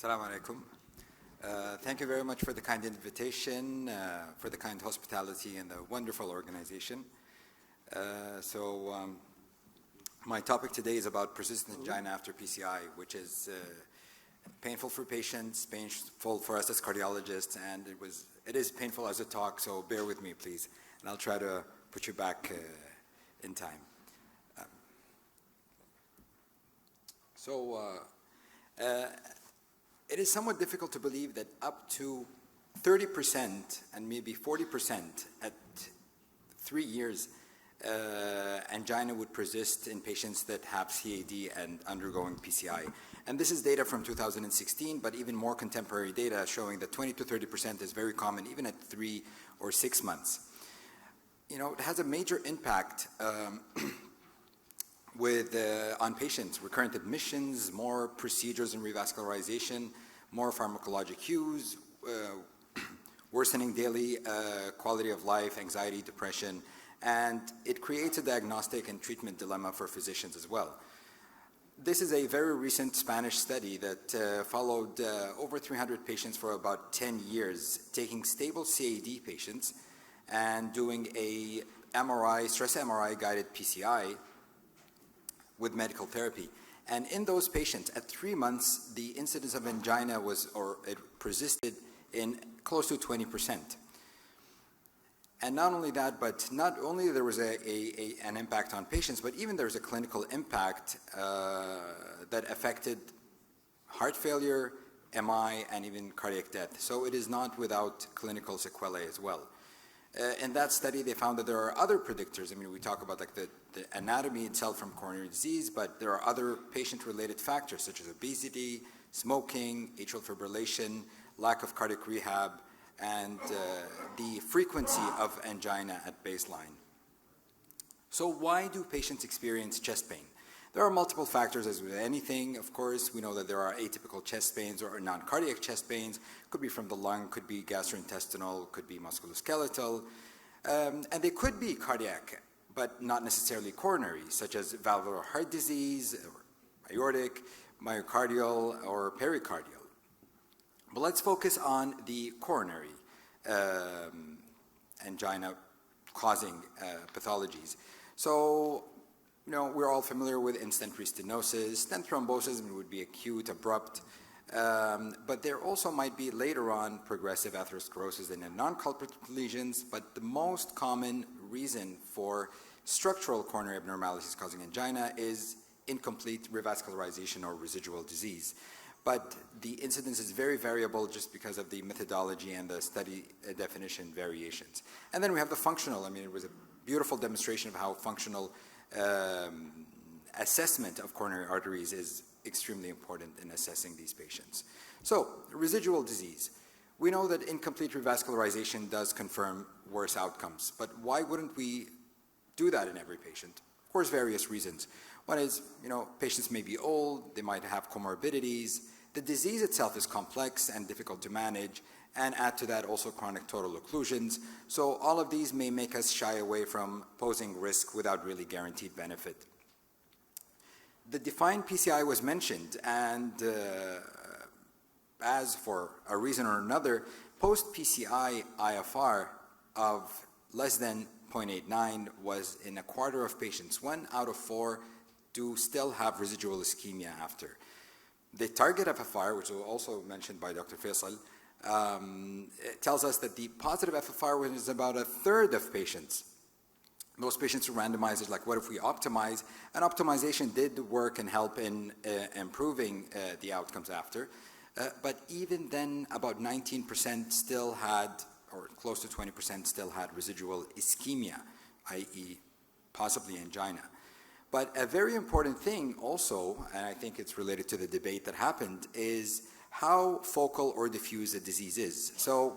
Assalamu alaikum. Thank you very much for the kind invitation, for the kind hospitality and the wonderful organization. My topic today is about persistent angina after PCI, which is painful for patients, painful for us as cardiologists, and it is painful as a talk, so bear with me, please, and I'll try to put you back in time. It is somewhat difficult to believe that up to 30% and maybe 40% at 3 years angina would persist in patients that have CAD and undergoing PCI. And this is data from 2016, but even more contemporary data showing that 20 to 30% is very common even at 3 or 6 months. You know, it has a major impact on patients, recurrent admissions, more procedures and revascularization, more pharmacologic cues, worsening daily quality of life, anxiety, depression, and it creates a diagnostic and treatment dilemma for physicians as well. This is a very recent Spanish study that followed over 300 patients for about 10 years, taking stable CAD patients and doing a MRI, stress MRI guided PCI with medical therapy. And in those patients, at 3 months, the incidence of angina it persisted in close to 20%. And not only that, but not only there was an impact on patients, but even there was a clinical impact that affected heart failure, MI, and even cardiac death. So it is not without clinical sequelae as well. In that study, they found that there are other predictors. I mean, we talk about like the anatomy itself from coronary disease, but there are other patient-related factors such as obesity, smoking, atrial fibrillation, lack of cardiac rehab, and the frequency of angina at baseline. So why do patients experience chest pain? There are multiple factors, as with anything. Of course, we know that there are atypical chest pains or non-cardiac chest pains. Could be from the lung, could be gastrointestinal, could be musculoskeletal, and they could be cardiac, but not necessarily coronary, such as valvular heart disease, or aortic, myocardial, or pericardial. But let's focus on the coronary angina causing pathologies. So, you know, we're all familiar with in-stent restenosis. Stent thrombosis would be acute, abrupt, but there also might be later on progressive atherosclerosis and non-culprit lesions, but the most common reason for structural coronary abnormalities causing angina is incomplete revascularization or residual disease. But the incidence is very variable just because of the methodology and the study definition variations. And then we have the functional. I mean, it was a beautiful demonstration of how functional assessment of coronary arteries is extremely important in assessing these patients. So, residual disease. We know that incomplete revascularization does confirm worse outcomes, but why wouldn't we do that in every patient? Of course, various reasons. One is, you know, patients may be old, they might have comorbidities, the disease itself is complex and difficult to manage, and add to that also chronic total occlusions. So all of these may make us shy away from posing risk without really guaranteed benefit. The defined PCI was mentioned, and as for a reason or another, post-PCI IFR of less than 0.89 was in a quarter of patients. 1 out of 4 do still have residual ischemia after. The target FFR, which was also mentioned by Dr. Faisal, it tells us that the positive FFR was about a third of patients. Most patients were randomized, like what if we optimize? And optimization did work and help in improving the outcomes after. But even then, about 19% still had, or close to 20% still had residual ischemia, i.e. possibly angina. But a very important thing also, and I think it's related to the debate that happened, is how focal or diffuse the disease is. So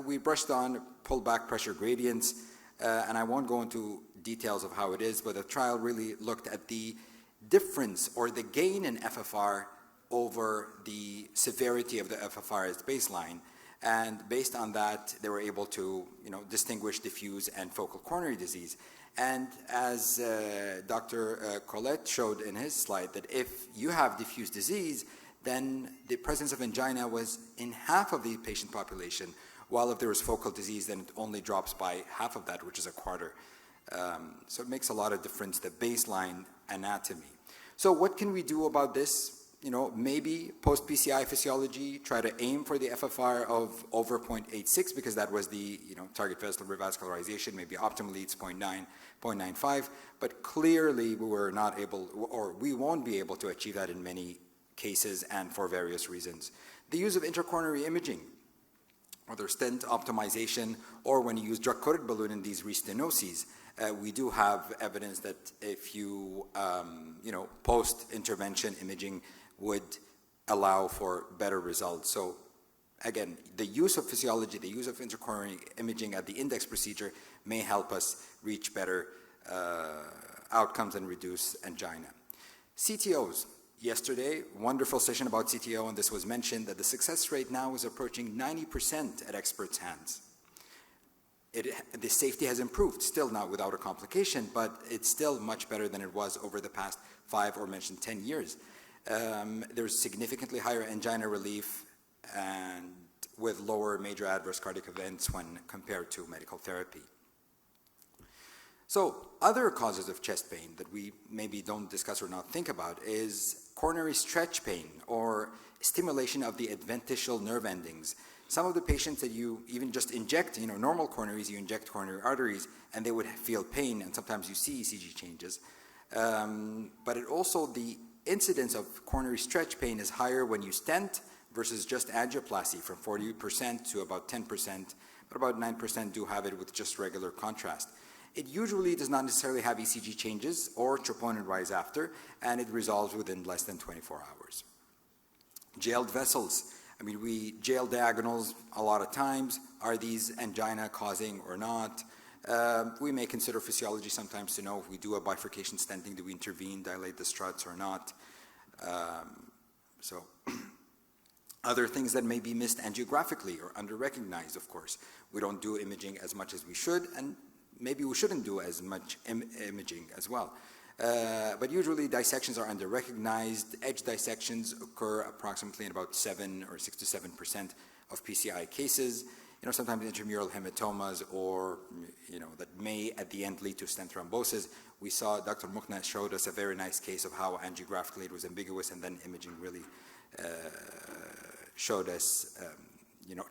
we brushed on pull-back pressure gradients, and I won't go into details of how it is, but the trial really looked at the difference or the gain in FFR over the severity of the FFR as baseline. And based on that, they were able to, you know, distinguish diffuse and focal coronary disease. And as Dr. Colette showed in his slide, that if you have diffuse disease, then the presence of angina was in half of the patient population, while if there was focal disease, then it only drops by half of that, which is a quarter. So it makes a lot of difference, the baseline anatomy. So what can we do about this? Maybe post-PCI physiology, try to aim for the FFR of over 0.86 because that was the target vessel revascularization. Maybe optimally it's 0.9, 0.95, but clearly we were not able, or we won't be able to achieve that in many cases and for various reasons. The use of intracoronary imaging, whether stent optimization or when you use drug-coated balloon in these restenoses, we do have evidence that if you, post-intervention imaging would allow for better results. So again, the use of physiology, the use of intracoronary imaging at the index procedure may help us reach better outcomes and reduce angina. CTOs. Yesterday, wonderful session about CTO, and this was mentioned that the success rate now is approaching 90% at experts' hands. The safety has improved, still not without a complication, but it's still much better than it was over the past 5 or mentioned 10 years. There's significantly higher angina relief and with lower major adverse cardiac events when compared to medical therapy. So other causes of chest pain that we maybe don't discuss or not think about is coronary stretch pain or stimulation of the adventitial nerve endings. Some of the patients that you even just inject, normal coronaries, you inject coronary arteries and they would feel pain, and sometimes you see ECG changes. But it also, the incidence of coronary stretch pain is higher when you stent versus just angioplasty, from 40% to about 10%, but about 9% do have it with just regular contrast. It usually does not necessarily have ECG changes or troponin rise after, and it resolves within less than 24 hours. Jailed vessels. We jail diagonals a lot of times. Are these angina causing or not? We may consider physiology sometimes to know if we do a bifurcation stenting, do we intervene, dilate the struts or not? So other things that may be missed angiographically or under-recognized, of course. We don't do imaging as much as we should, and maybe we shouldn't do as much imaging as well. But usually dissections are under-recognized. Edge dissections occur approximately in about 6 to 7% of PCI cases. Sometimes intramural hematomas or, that may at the end lead to stent thrombosis. We saw Dr. Mukhna showed us a very nice case of how angiographically it was ambiguous, and then imaging really showed us,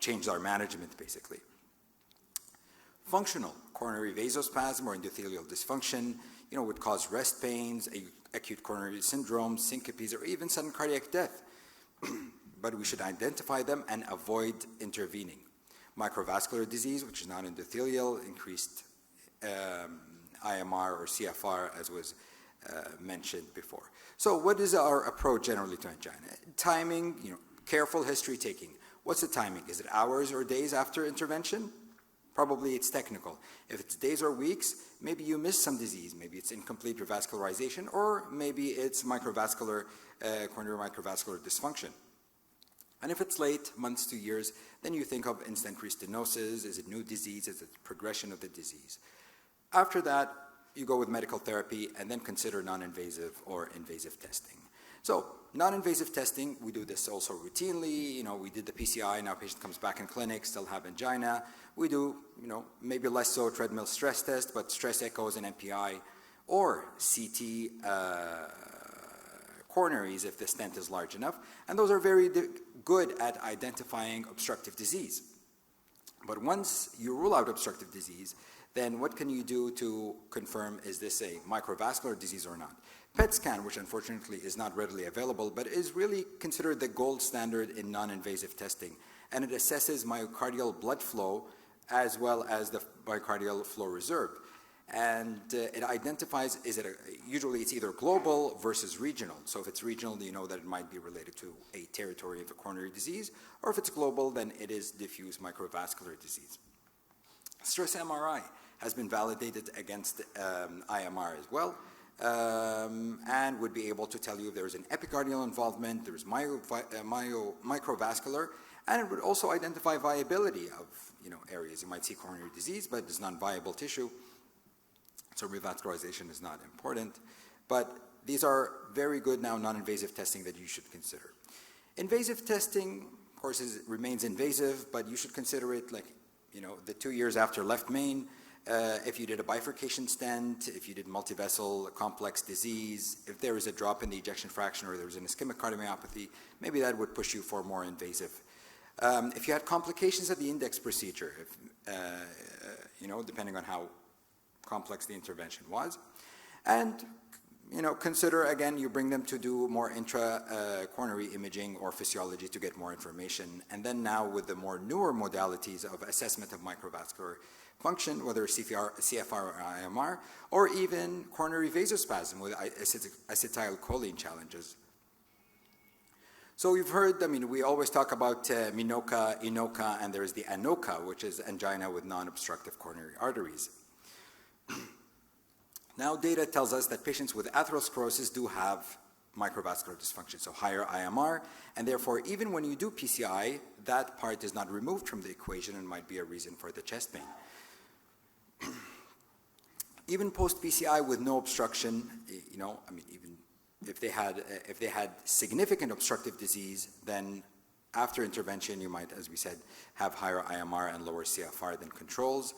changed our management basically. Functional coronary vasospasm or endothelial dysfunction, would cause rest pains, acute coronary syndrome, syncopes, or even sudden cardiac death. But we should identify them and avoid intervening. Microvascular disease, which is non-endothelial, increased IMR or CFR, as was mentioned before. So what is our approach generally to angina? Timing, careful history taking. What's the timing? Is it hours or days after intervention? Probably it's technical. If it's days or weeks, maybe you miss some disease. Maybe it's incomplete revascularization, or maybe it's microvascular, coronary microvascular dysfunction. And if it's late, months to years, then you think of in-stent restenosis. Is it new disease? Is it progression of the disease? After that, you go with medical therapy and then consider non-invasive or invasive testing. So non-invasive testing, we do this also routinely. We did the PCI, now patient comes back in clinic, still have angina. We do, maybe less so treadmill stress test, but stress echoes and MPI, or CT coronaries if the stent is large enough. And those are very good at identifying obstructive disease. But once you rule out obstructive disease, then what can you do to confirm, is this a microvascular disease or not? PET scan, which unfortunately is not readily available, but is really considered the gold standard in non-invasive testing. And it assesses myocardial blood flow as well as the myocardial flow reserve. And it identifies, usually it's either global versus regional. So if it's regional, you know that it might be related to a territory of a coronary disease, or if it's global, then it is diffuse microvascular disease. Stress MRI has been validated against IMR as well, and would be able to tell you if there's an epicardial involvement, there's microvascular, and it would also identify viability of areas. You might see coronary disease, but it's non-viable tissue, so revascularization is not important. But these are very good now non-invasive testing that you should consider. Invasive testing, of course, remains invasive, but you should consider it like, the 2 years after left main, if you did a bifurcation stent, if you did multivessel complex disease, if there is a drop in the ejection fraction or there was an ischemic cardiomyopathy, maybe that would push you for more invasive. If you had complications of the index procedure, depending on how complex the intervention was, and consider again, you bring them to do more intra-coronary imaging or physiology to get more information. And then now with the more newer modalities of assessment of microvascular function, whether CFR or IMR, or even coronary vasospasm with acetylcholine challenges. So you've heard, we always talk about MINOCA, INOCA, and there's the ANOCA, which is angina with non-obstructive coronary arteries. Now data tells us that patients with atherosclerosis do have microvascular dysfunction, so higher IMR, and therefore even when you do PCI, that part is not removed from the equation and might be a reason for the chest pain. Even post-PCI with no obstruction, even if they had significant obstructive disease, then after intervention you might, as we said, have higher IMR and lower CFR than controls.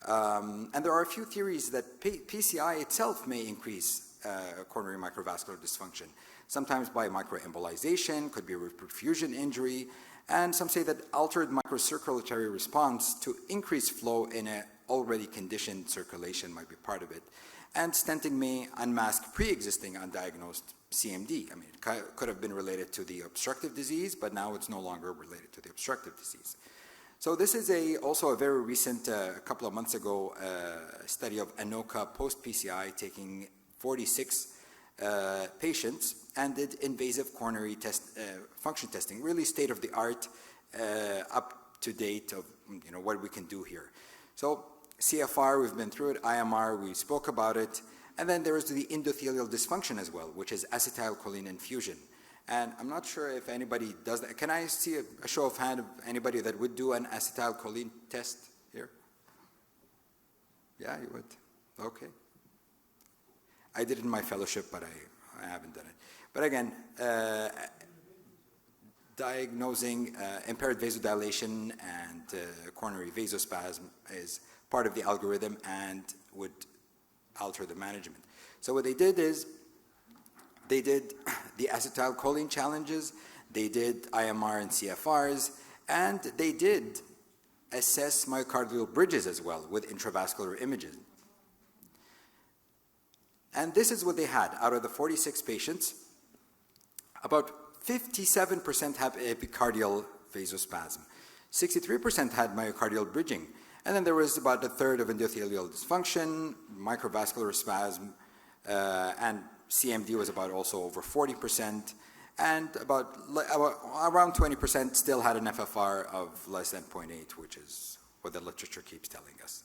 And there are a few theories that PCI itself may increase coronary microvascular dysfunction, sometimes by microembolization, could be a perfusion injury, and some say that altered microcirculatory response to increased flow in an already conditioned circulation might be part of it. And stenting may unmask pre-existing undiagnosed CMD. It could have been related to the obstructive disease, but now it's no longer related to the obstructive disease. So this is also a very recent, a couple of months ago, study of ANOCA post-PCI taking 46 patients and did invasive coronary function testing, really state-of-the-art, up-to-date of what we can do here. So CFR, we've been through it. IMR, we spoke about it. And then there is the endothelial dysfunction as well, which is acetylcholine infusion. And I'm not sure if anybody does that. Can I see a show of hand of anybody that would do an acetylcholine test here? Yeah, you would. Okay. I did it in my fellowship, but I haven't done it. But again, diagnosing impaired vasodilation and coronary vasospasm is part of the algorithm and would alter the management. So what they did is they did the acetylcholine challenges, they did IMR and CFRs, and they did assess myocardial bridges as well with intravascular imaging. And this is what they had. Out of the 46 patients, about 57% have epicardial vasospasm. 63% had myocardial bridging. And then there was about a third of endothelial dysfunction, microvascular spasm, and CMD was about also over 40%, and about around 20% still had an FFR of less than 0.8, which is what the literature keeps telling us.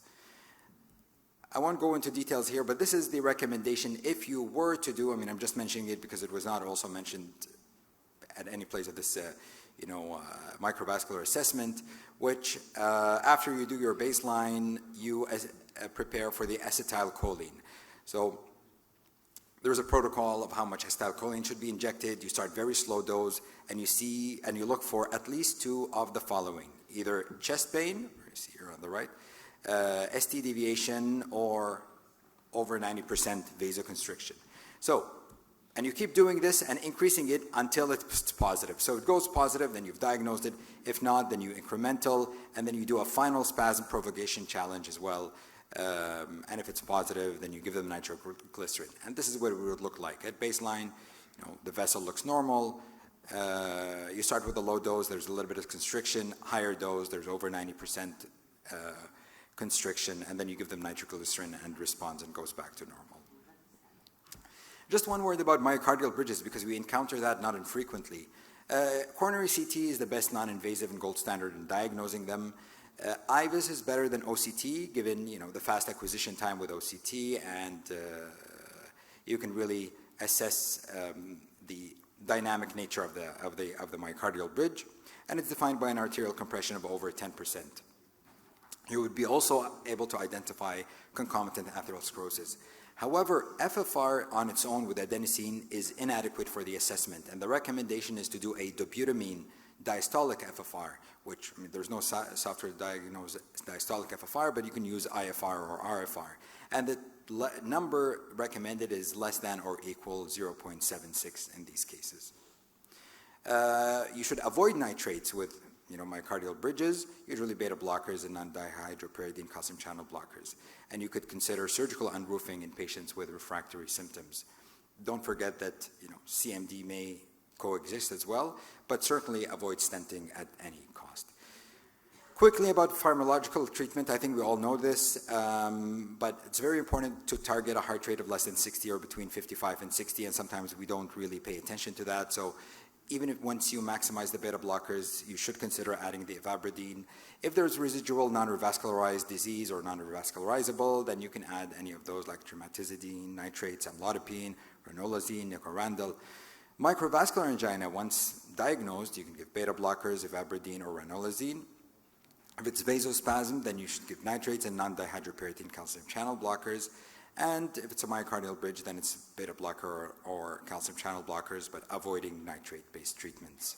I won't go into details here, but this is the recommendation if you were to do, I'm just mentioning it because it was not also mentioned at any place of this, microvascular assessment, which after you do your baseline, you prepare for the acetylcholine. So there's a protocol of how much acetylcholine should be injected. You start very slow dose, and you look for at least two of the following: either chest pain, you see here on the right, ST deviation, or over 90% vasoconstriction. So, and you keep doing this and increasing it until it's positive. So it goes positive, then you've diagnosed it. If not, then you incremental, and then you do a final spasm propagation challenge as well. And if it's positive, then you give them nitroglycerin. And this is what it would look like. At baseline, the vessel looks normal. You start with a low dose, there's a little bit of constriction. Higher dose, there's over 90% constriction, and then you give them nitroglycerin and responds and goes back to normal. Just one word about myocardial bridges, because we encounter that not infrequently. Coronary CT is the best non-invasive and gold standard in diagnosing them. IVUS is better than OCT, given the fast acquisition time with OCT, and you can really assess the dynamic nature of the myocardial bridge, and it's defined by an arterial compression of over 10%. You would be also able to identify concomitant atherosclerosis. However, FFR on its own with adenosine is inadequate for the assessment, and the recommendation is to do a dobutamine diastolic FFR, which, I mean, there's no software to diagnose diastolic FFR, but you can use IFR or RFR. And the number recommended is less than or equal 0.76 in these cases. You should avoid nitrates with myocardial bridges, usually beta blockers and non-dihydropyridine calcium channel blockers. And you could consider surgical unroofing in patients with refractory symptoms. Don't forget that CMD may coexist as well, but certainly avoid stenting at any cost. Quickly about pharmacological treatment, I think we all know this, but it's very important to target a heart rate of less than 60 or between 55 and 60, and sometimes we don't really pay attention to that. So even if once you maximize the beta blockers, you should consider adding the ivabradine. If there's residual non-revascularized disease or non-revascularizable, then you can add any of those like trimetazidine, nitrates, amlodipine, ranolazine, nicorandil. Microvascular angina, once diagnosed, you can give beta blockers, ivabradine, or ranolazine. If it's vasospasm, then you should give nitrates and non-dihydropyridine calcium channel blockers. And if it's a myocardial bridge, then it's beta blocker or calcium channel blockers, but avoiding nitrate-based treatments.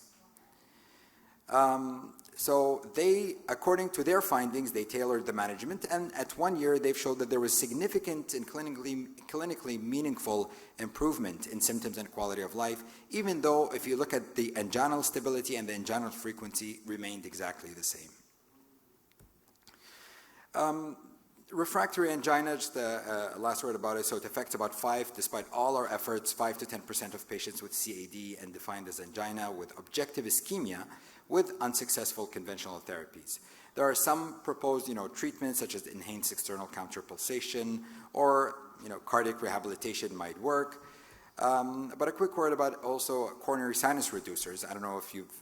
So they, according to their findings, they tailored the management, and at 1 year, they've showed that there was significant and clinically meaningful improvement in symptoms and quality of life, even though if you look at the anginal stability and the anginal frequency remained exactly the same. Refractory angina, just the last word about it, so it affects about despite all our efforts, 5 to 10% of patients with CAD and defined as angina with objective ischemia with unsuccessful conventional therapies. There are some proposed, treatments such as enhanced external counterpulsation or, cardiac rehabilitation might work. But a quick word about also coronary sinus reducers. I don't know if you've,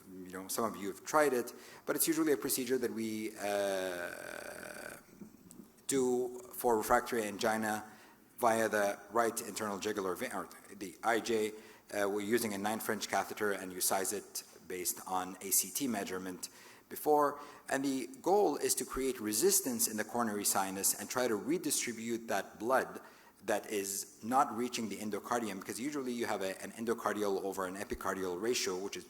some of you have tried it, but it's usually a procedure that we do for refractory angina via the right internal jugular vein, or the IJ. We're using a 9 French catheter, and you size it based on ACT measurement before. And the goal is to create resistance in the coronary sinus and try to redistribute that blood that is not reaching the endocardium, because usually you have an endocardial over an epicardial ratio, which is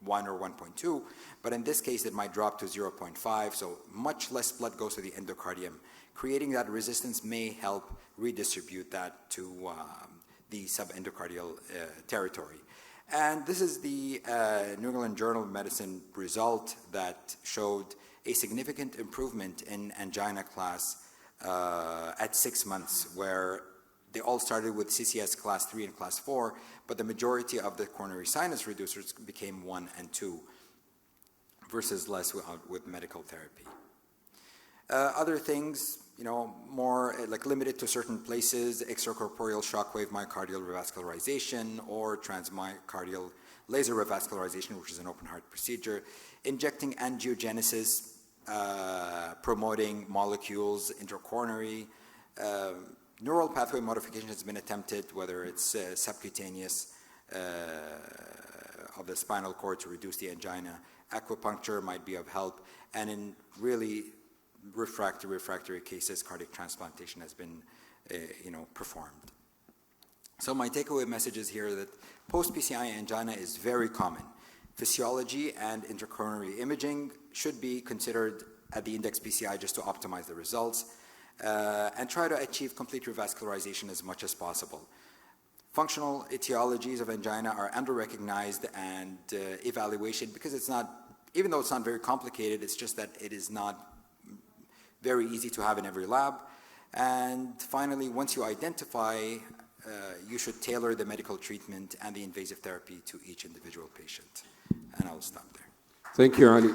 1 or 1.2, but in this case it might drop to 0.5, so much less blood goes to the endocardium. Creating that resistance may help redistribute that to the subendocardial territory. And this is the New England Journal of Medicine result that showed a significant improvement in angina class at 6 months, where they all started with CCS class 3 and class 4, but the majority of the coronary sinus reducers became 1 and 2 versus less with medical therapy. Other things, more like limited to certain places, extracorporeal shockwave myocardial revascularization or transmyocardial laser revascularization, which is an open heart procedure, injecting angiogenesis, promoting molecules intracoronary, neural pathway modification has been attempted, whether it's subcutaneous of the spinal cord to reduce the angina. Acupuncture might be of help, and in really refractory cases, cardiac transplantation has been, performed. So my takeaway message is here that post-PCI angina is very common. Physiology and intracoronary imaging should be considered at the index PCI just to optimize the results, and try to achieve complete revascularization as much as possible. Functional etiologies of angina are under-recognized, and evaluation, because it's not, even though it's not very complicated, it's just that it is not very easy to have in every lab. And finally, once you identify, you should tailor the medical treatment and the invasive therapy to each individual patient. And I'll stop there. Thank you, Ali.